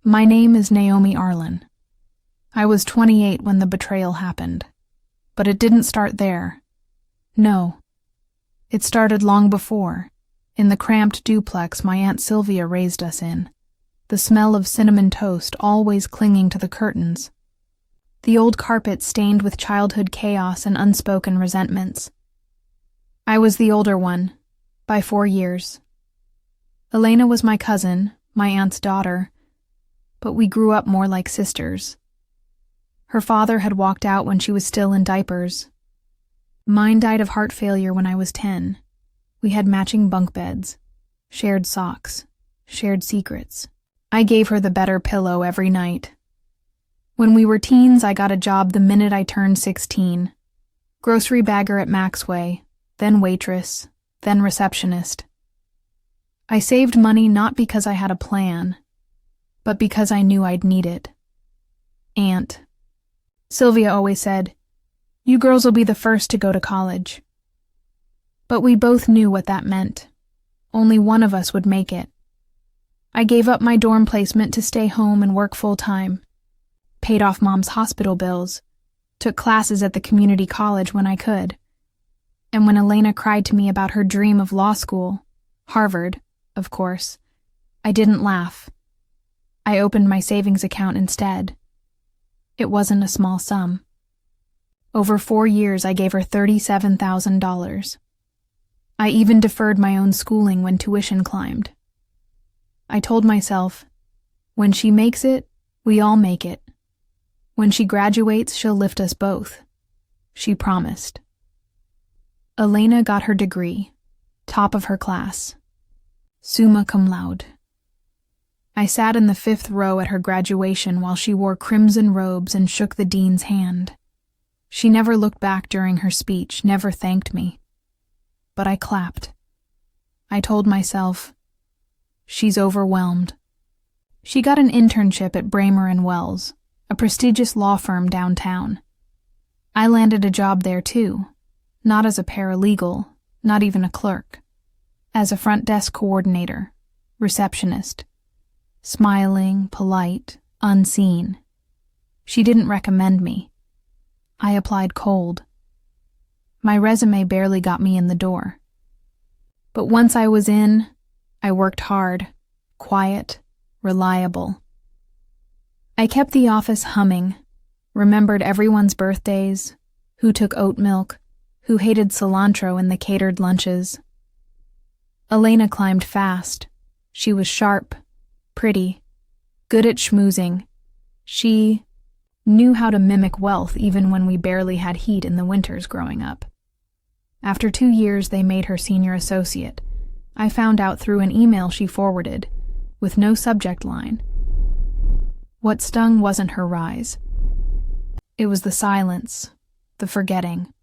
My name is Naomi Arlen. I was 28 when the betrayal happened. But it didn't start there. No. It started long before, in the cramped duplex my Aunt Sylvia raised us in, the smell of cinnamon toast always clinging to the curtains, the old carpet stained with childhood chaos and unspoken resentments. I was the older one, by 4 years. Elena was my cousin, my aunt's daughter, but we grew up more like sisters. Her father had walked out when she was still in diapers. Mine died of heart failure when I was 10. We had matching bunk beds, shared socks, shared secrets. I gave her the better pillow every night. When we were teens, I got a job the minute I turned 16. Grocery bagger at Maxway, then waitress, then receptionist. I saved money not because I had a plan, but because I knew I'd need it. Aunt Sylvia always said, "You girls will be the first to go to college." But we both knew what that meant. Only one of us would make it. I gave up my dorm placement to stay home and work full-time, paid off Mom's hospital bills, took classes at the community college when I could. And when Elena cried to me about her dream of law school, Harvard, of course, I didn't laugh. I opened my savings account instead. It wasn't a small sum. Over 4 years, I gave her $37,000. I even deferred my own schooling when tuition climbed. I told myself, when she makes it, we all make it. When she graduates, she'll lift us both. She promised. Elena got her degree, top of her class, summa cum laude. I sat in the 5th row at her graduation while she wore crimson robes and shook the dean's hand. She never looked back during her speech, never thanked me. But I clapped. I told myself, she's overwhelmed. She got an internship at Bramer & Wells, a prestigious law firm downtown. I landed a job there too, not as a paralegal, not even a clerk, as a front desk coordinator, receptionist. Smiling, polite, unseen. She didn't recommend me. I applied cold. My resume barely got me in the door. But once I was in, I worked hard, quiet, reliable. I kept the office humming, remembered everyone's birthdays, who took oat milk, who hated cilantro in the catered lunches. Elena climbed fast. She was sharp, pretty, good at schmoozing. She knew how to mimic wealth even when we barely had heat in the winters growing up. After 2 years, they made her senior associate. I found out through an email she forwarded, with no subject line. What stung wasn't her rise. It was the silence, the forgetting.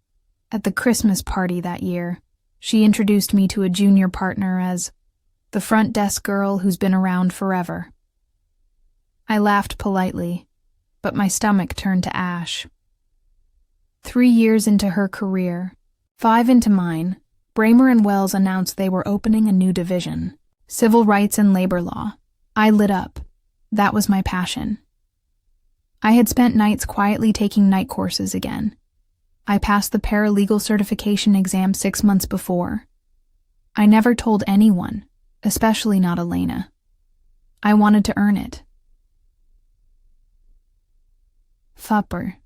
At the Christmas party that year, she introduced me to a junior partner as the front desk girl who's been around forever. I laughed politely, but my stomach turned to ash. 3 years into her career, 5 into mine, Bramer & Wells announced they were opening a new division, civil rights and labor law. I lit up. That was my passion. I had spent nights quietly taking night courses again. I passed the paralegal certification exam 6 months before. I never told anyone, especially not Elena. I wanted to earn it. Fupper.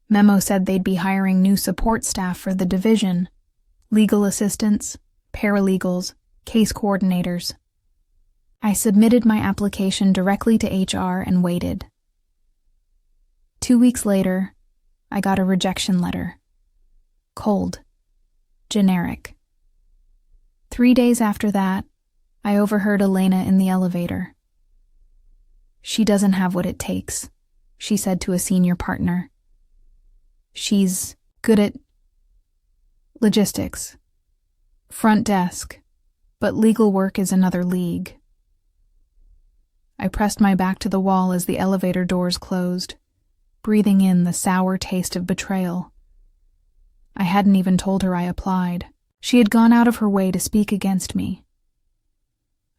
Memo said they'd be hiring new support staff for the division, legal assistants, paralegals, case coordinators. I submitted my application directly to HR and waited. 2 weeks later, I got a rejection letter. Cold. Generic. 3 days after that, I overheard Elena in the elevator. "She doesn't have what it takes," she said to a senior partner. "She's good at logistics, front desk, but legal work is another league." I pressed my back to the wall as the elevator doors closed, breathing in the sour taste of betrayal. I hadn't even told her I applied. She had gone out of her way to speak against me.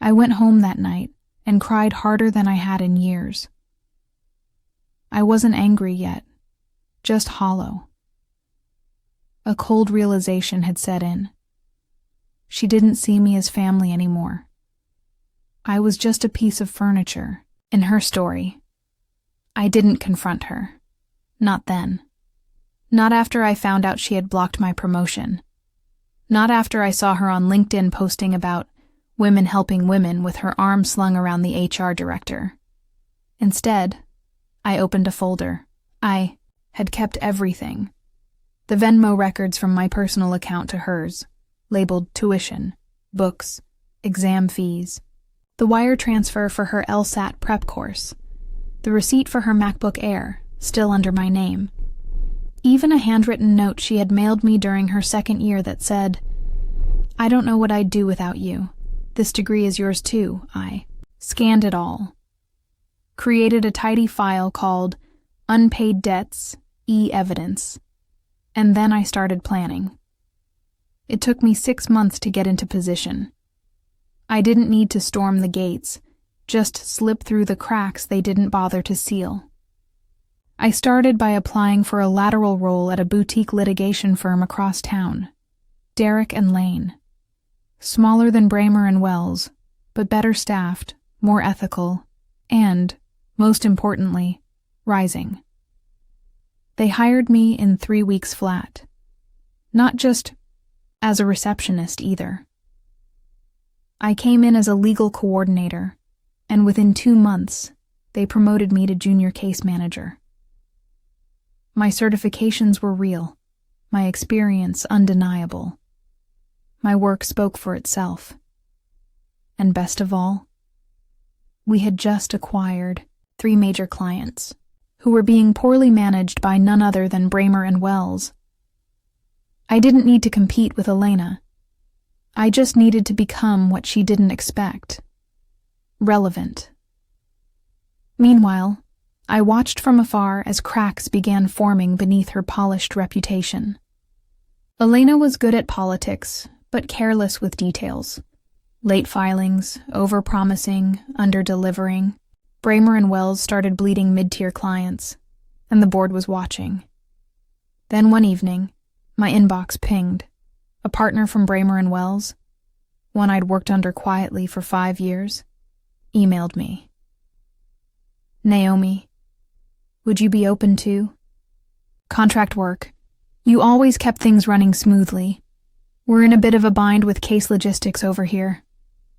I went home that night, and cried harder than I had in years. I wasn't angry yet, just hollow. A cold realization had set in. She didn't see me as family anymore. I was just a piece of furniture in her story. I didn't confront her. Not then. Not after I found out she had blocked my promotion. Not after I saw her on LinkedIn posting about women helping women with her arm slung around the HR director. Instead, I opened a folder. I had kept everything. The Venmo records from my personal account to hers, labeled tuition, books, exam fees, the wire transfer for her LSAT prep course, the receipt for her MacBook Air, still under my name, even a handwritten note she had mailed me during her second year that said, "I don't know what I'd do without you. This degree is yours too." I scanned it all, created a tidy file called Unpaid Debts, E-Evidence, and then I started planning. It took me 6 months to get into position. I didn't need to storm the gates, just slip through the cracks they didn't bother to seal. I started by applying for a lateral role at a boutique litigation firm across town, Derrick and Lane. Smaller than Bramer and Wells, but better staffed, more ethical, and, most importantly, rising. They hired me in 3 weeks flat. Not just as a receptionist either. I came in as a legal coordinator, and within 2 months, they promoted me to junior case manager. My certifications were real, my experience undeniable. My work spoke for itself. And best of all, we had just acquired 3 major clients, who were being poorly managed by none other than Bramer and Wells. I didn't need to compete with Elena. I just needed to become what she didn't expect. Relevant. Meanwhile, I watched from afar as cracks began forming beneath her polished reputation. Elena was good at politics, but careless with details. Late filings, over-promising, under-delivering. Bramer and Wells started bleeding mid-tier clients, and the board was watching. Then one evening, my inbox pinged. A partner from Bramer and Wells, one I'd worked under quietly for 5 years, emailed me. "Naomi, would you be open to contract work? You always kept things running smoothly. We're in a bit of a bind with case logistics over here."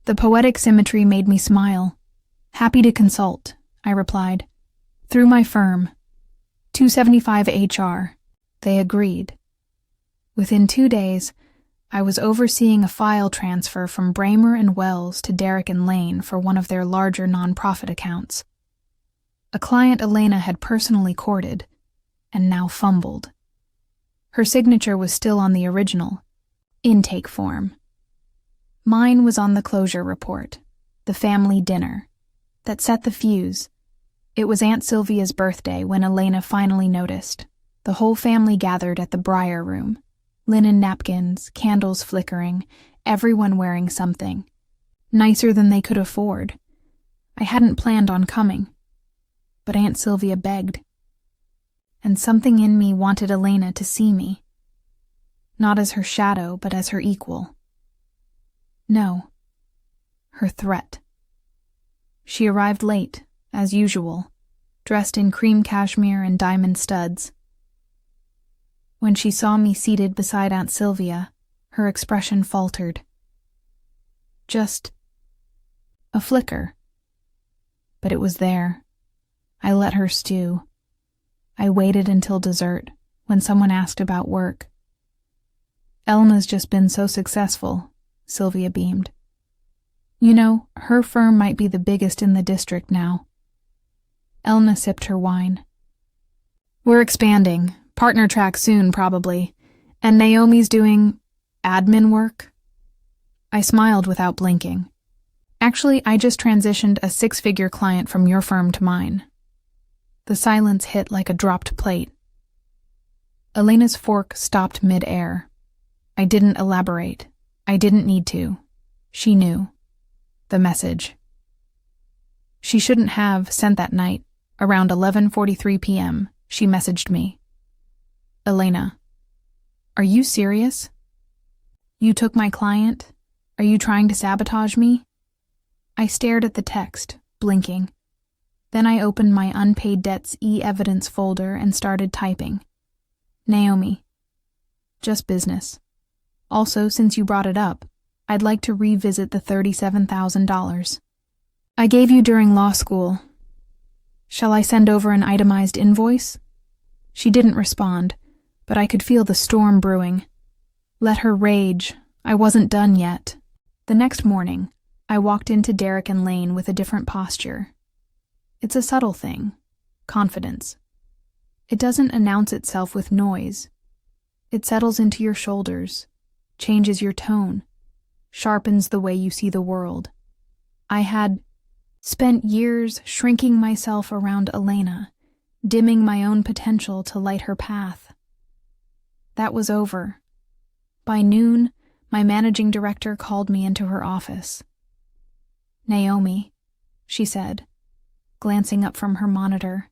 The poetic symmetry made me smile. "Happy to consult," I replied. "Through my firm, 275 HR. They agreed. Within 2 days, I was overseeing a file transfer from Bramer and Wells to Derrick and Lane for one of their larger nonprofit accounts. A client Elena had personally courted, and now fumbled. Her signature was still on the original intake form. Mine was on the closure report, the family dinner, that set the fuse. It was Aunt Sylvia's birthday when Elena finally noticed. The whole family gathered at the Briar Room. Linen napkins, candles flickering, everyone wearing something. Nicer than they could afford. I hadn't planned on coming, but Aunt Sylvia begged. And something in me wanted Elena to see me. Not as her shadow, but as her equal. No, her threat. She arrived late, as usual, dressed in cream cashmere and diamond studs. When she saw me seated beside Aunt Sylvia, her expression faltered. Just a flicker. But it was there. I let her stew. I waited until dessert, when someone asked about work. "Elena's just been so successful," Sylvia beamed. "You know, her firm might be the biggest in the district now." Elena sipped her wine. "We're expanding. Partner track soon, probably. And Naomi's doing admin work?" I smiled without blinking. "Actually, I just transitioned a 6-figure client from your firm to mine." The silence hit like a dropped plate. Elena's fork stopped mid-air. I didn't elaborate. I didn't need to. She knew. The message. She shouldn't have sent that night. Around 11:43 p.m., she messaged me. Elena, are you serious? You took my client? Are you trying to sabotage me? I stared at the text, blinking. Then I opened my unpaid debts e-evidence folder and started typing. Naomi. Just business. Also, since you brought it up, I'd like to revisit the $37,000. I gave you during law school. Shall I send over an itemized invoice? She didn't respond, but I could feel the storm brewing. Let her rage. I wasn't done yet. The next morning, I walked into Derek and Lane with a different posture. It's a subtle thing. Confidence. It doesn't announce itself with noise. It settles into your shoulders, changes your tone, sharpens the way you see the world. I had spent years shrinking myself around Elena, dimming my own potential to light her path. That was over. By noon, my managing director called me into her office. Naomi, she said, glancing up from her monitor.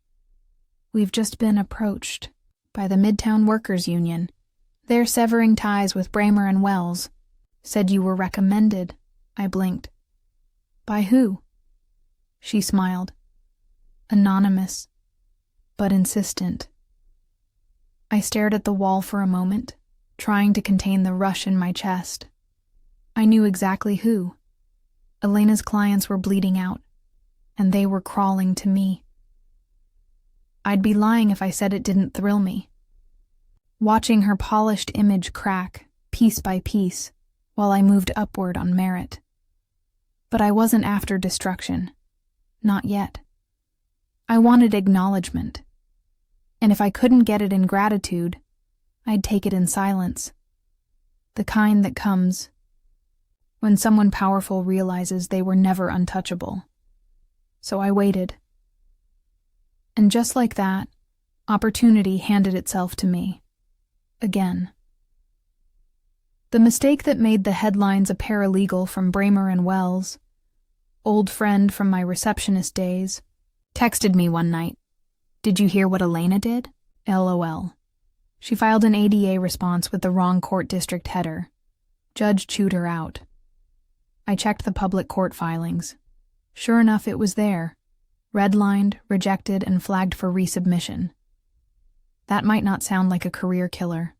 We've just been approached by the Midtown Workers Union. They're severing ties with Bramer and Wells. Said you were recommended. I blinked. By who? She smiled. Anonymous, but insistent. I stared at the wall for a moment, trying to contain the rush in my chest. I knew exactly who. Elena's clients were bleeding out, and they were crawling to me. I'd be lying if I said it didn't thrill me. Watching her polished image crack, piece by piece, while I moved upward on merit. But I wasn't after destruction. Not yet. I wanted acknowledgement. And if I couldn't get it in gratitude, I'd take it in silence. The kind that comes when someone powerful realizes they were never untouchable. So I waited. And just like that, opportunity handed itself to me. Again. The mistake that made the headlines a paralegal from Bramer and Wells, old friend from my receptionist days, texted me one night. Did you hear what Elena did? LOL. She filed an ADA response with the wrong court district header. Judge chewed her out. I checked the public court filings. Sure enough, it was there. Redlined, rejected, and flagged for resubmission. That might not sound like a career killer.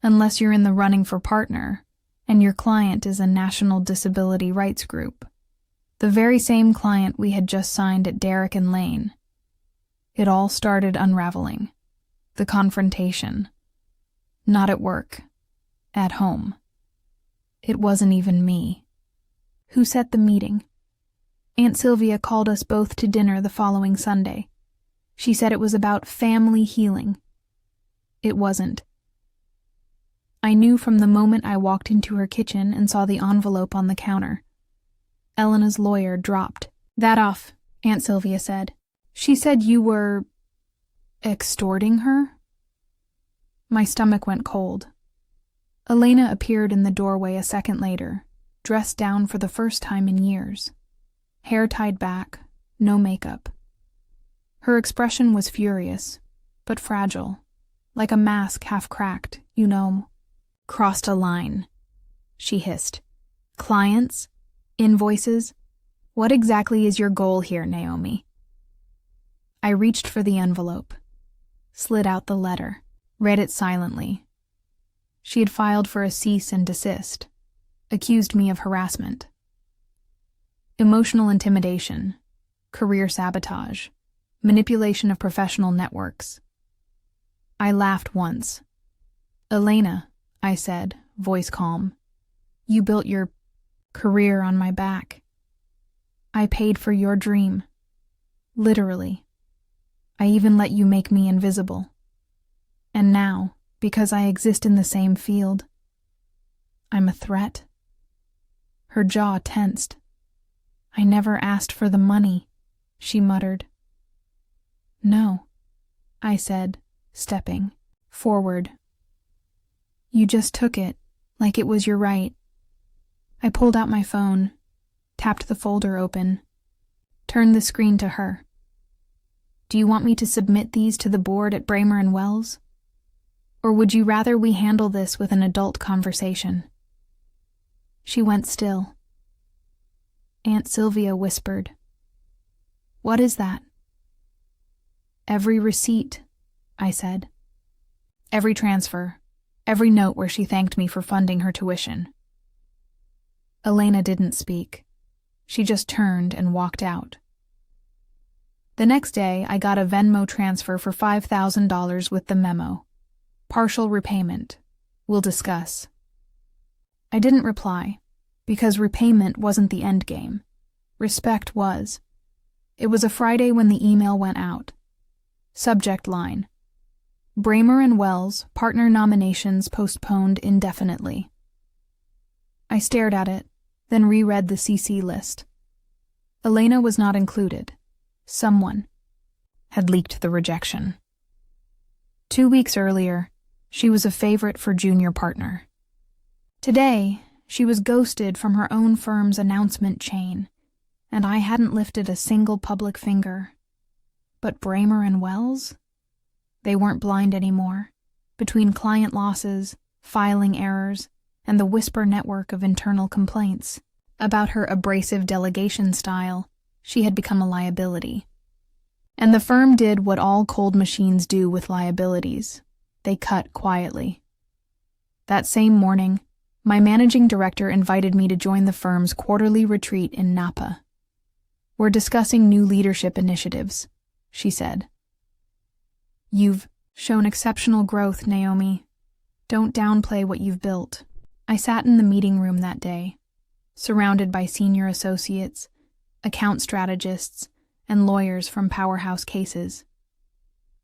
Unless you're in the running for partner, and your client is a national disability rights group. The very same client we had just signed at Derek and Lane. It all started unraveling. The confrontation. Not at work. At home. It wasn't even me. Who set the meeting? Aunt Sylvia called us both to dinner the following Sunday. She said it was about family healing. It wasn't. I knew from the moment I walked into her kitchen and saw the envelope on the counter. Elena's lawyer dropped. That off, Aunt Sylvia said. She said you were extorting her? My stomach went cold. Elena appeared in the doorway a second later, dressed down for the first time in years. Hair tied back, no makeup. Her expression was furious, but fragile, like a mask half cracked, you know. Crossed a line, she hissed. Clients? Invoices? What exactly is your goal here, Naomi? I reached for the envelope, slid out the letter, read it silently. She had filed for a cease and desist, accused me of harassment. Emotional intimidation, career sabotage, manipulation of professional networks. I laughed once. Elena, I said, voice calm, you built your career on my back. I paid for your dream. Literally. I even let you make me invisible. And now, because I exist in the same field, I'm a threat. Her jaw tensed. I never asked for the money, she muttered. No, I said, stepping forward. You just took it, like it was your right. I pulled out my phone, tapped the folder open, turned the screen to her. Do you want me to submit these to the board at Bramer and Wells? Or would you rather we handle this with an adult conversation? She went still. Aunt Sylvia whispered, What is that? Every receipt, I said. Every transfer, every note where she thanked me for funding her tuition. Elena didn't speak. She just turned and walked out. The next day, I got a Venmo transfer for $5,000 with the memo. Partial repayment. We'll discuss. I didn't reply, because repayment wasn't the end game. Respect was. It was a Friday when the email went out. Subject line: Bramer and Wells, partner nominations postponed indefinitely. I stared at it, then reread the CC list. Elena was not included. Someone had leaked the rejection. 2 weeks earlier, she was a favorite for junior partner. Today, she was ghosted from her own firm's announcement chain, and I hadn't lifted a single public finger. But Bramer and Wells? They weren't blind anymore. Between client losses, filing errors, and the whisper network of internal complaints about her abrasive delegation style, she had become a liability. And the firm did what all cold machines do with liabilities. They cut quietly. That same morning, my managing director invited me to join the firm's quarterly retreat in Napa. We're discussing new leadership initiatives, she said. You've shown exceptional growth, Naomi. Don't downplay what you've built. I sat in the meeting room that day, surrounded by senior associates, account strategists, and lawyers from powerhouse cases,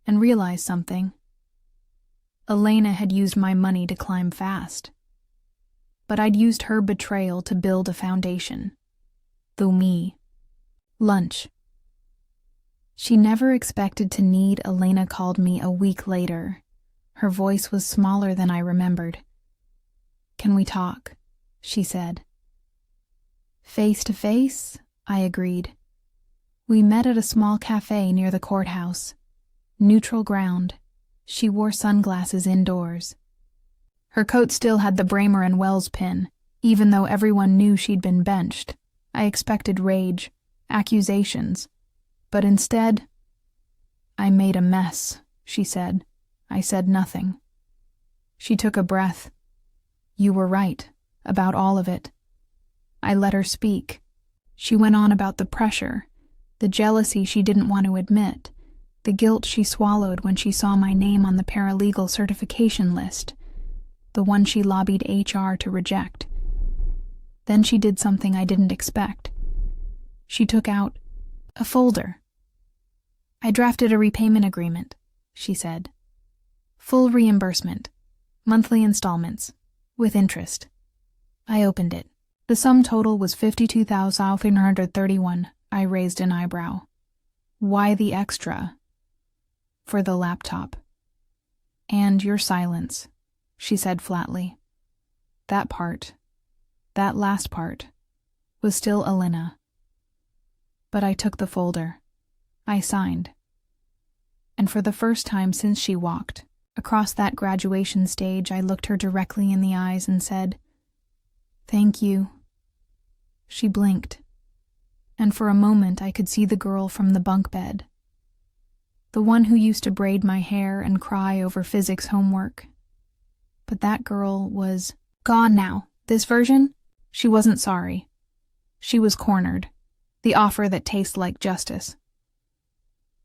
and realized something. Elena had used my money to climb fast, but I'd used her betrayal to build a foundation. Through me. Lunch. She never expected to need. Elena called me a week later. Her voice was smaller than I remembered. Can we talk? She said. Face to face? I agreed. We met at a small cafe near the courthouse. Neutral ground. She wore sunglasses indoors. Her coat still had the Bramer and Wells pin, even though everyone knew she'd been benched. I expected rage, accusations, but instead, I made a mess, she said. I said nothing. She took a breath. You were right, about all of it. I let her speak. She went on about the pressure, the jealousy she didn't want to admit, the guilt she swallowed when she saw my name on the paralegal certification list, the one she lobbied HR to reject. Then she did something I didn't expect. She took out a folder. I drafted a repayment agreement, she said. Full reimbursement, monthly installments, with interest. I opened it. The sum total was $52,331. I raised an eyebrow. Why the extra? For the laptop. And your silence, she said flatly. That part, that last part, was still Elena. But I took the folder. I signed. And for the first time since she walked across that graduation stage, I looked her directly in the eyes and said, Thank you. She blinked, and for a moment I could see the girl from the bunk bed. The one who used to braid my hair and cry over physics homework. But that girl was gone now. This version? She wasn't sorry. She was cornered. The offer that tastes like justice.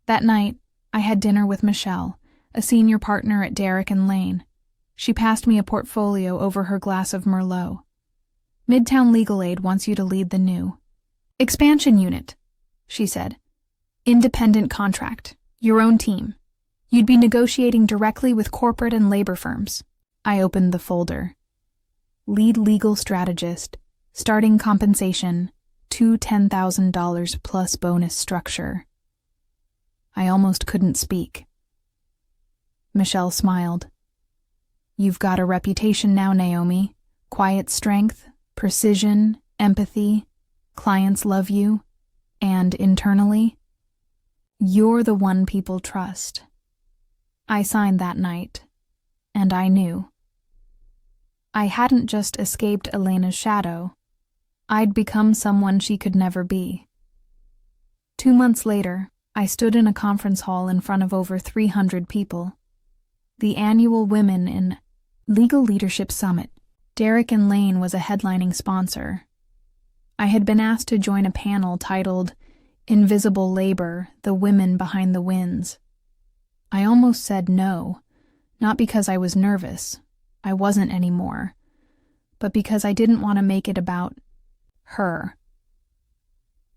That night, I had dinner with Michelle, a senior partner at Derrick and Lane. She passed me a portfolio over her glass of Merlot. Midtown Legal Aid wants you to lead the new expansion unit, she said. Independent contract, your own team. You'd be negotiating directly with corporate and labor firms. I opened the folder. Lead legal strategist, starting compensation, $10,000 plus bonus structure. I almost couldn't speak. Michelle smiled. You've got a reputation now, Naomi. Quiet strength, precision, empathy. Clients love you. And internally, you're the one people trust. I signed that night, and I knew. I hadn't just escaped Elena's shadow. I'd become someone she could never be. 2 months later, I stood in a conference hall in front of over 300 people. The annual Women in Legal Leadership Summit. Derek and Lane was a headlining sponsor. I had been asked to join a panel titled Invisible Labor, the Women Behind the Wins. I almost said no, not because I was nervous. I wasn't anymore, but because I didn't want to make it about her.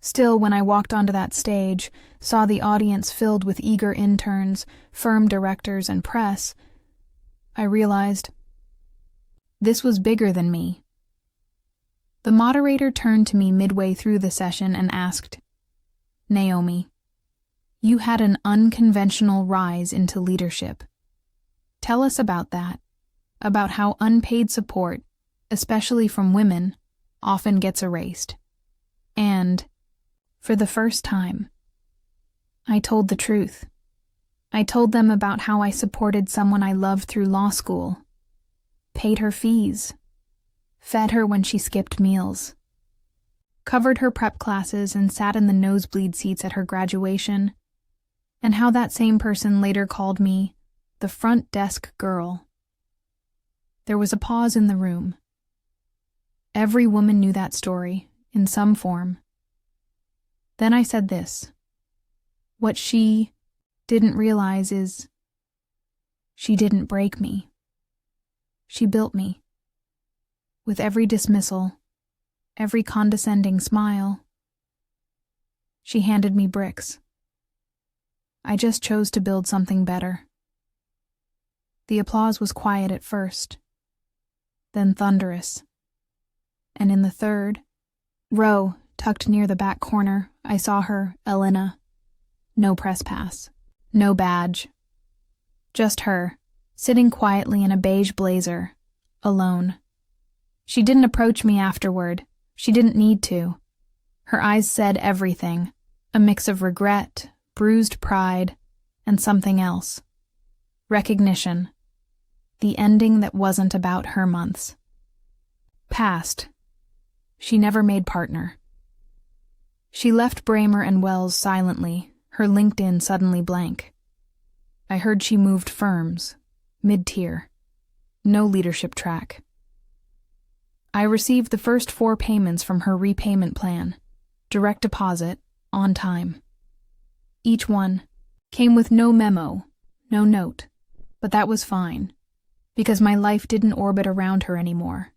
Still, when I walked onto that stage, saw the audience filled with eager interns, firm directors, and press, I realized this was bigger than me. The moderator turned to me midway through the session and asked, "Naomi, you had an unconventional rise into leadership. Tell us about that, about how unpaid support, especially from women, often gets erased." And, for the first time, I told the truth. I told them about how I supported someone I loved through law school, paid her fees, fed her when she skipped meals, covered her prep classes and sat in the nosebleed seats at her graduation, and how that same person later called me the front desk girl. There was a pause in the room. Every woman knew that story, in some form. Then I said this. What she didn't realize is she didn't break me. She built me. With every dismissal, every condescending smile, she handed me bricks. I just chose to build something better. The applause was quiet at first, then thunderous. And in the third row, tucked near the back corner, I saw her, Elena. No press pass, no badge. Just her, sitting quietly in a beige blazer, alone. She didn't approach me afterward. She didn't need to. Her eyes said everything, a mix of regret, bruised pride, and something else. Recognition. The ending that wasn't about her months. Past. She never made partner. She left Bramer and Wells silently, her LinkedIn suddenly blank. I heard she moved firms, mid-tier. No leadership track. I received the first 4 payments from her repayment plan, direct deposit, on time. Each one came with no memo, no note, but that was fine, because my life didn't orbit around her anymore.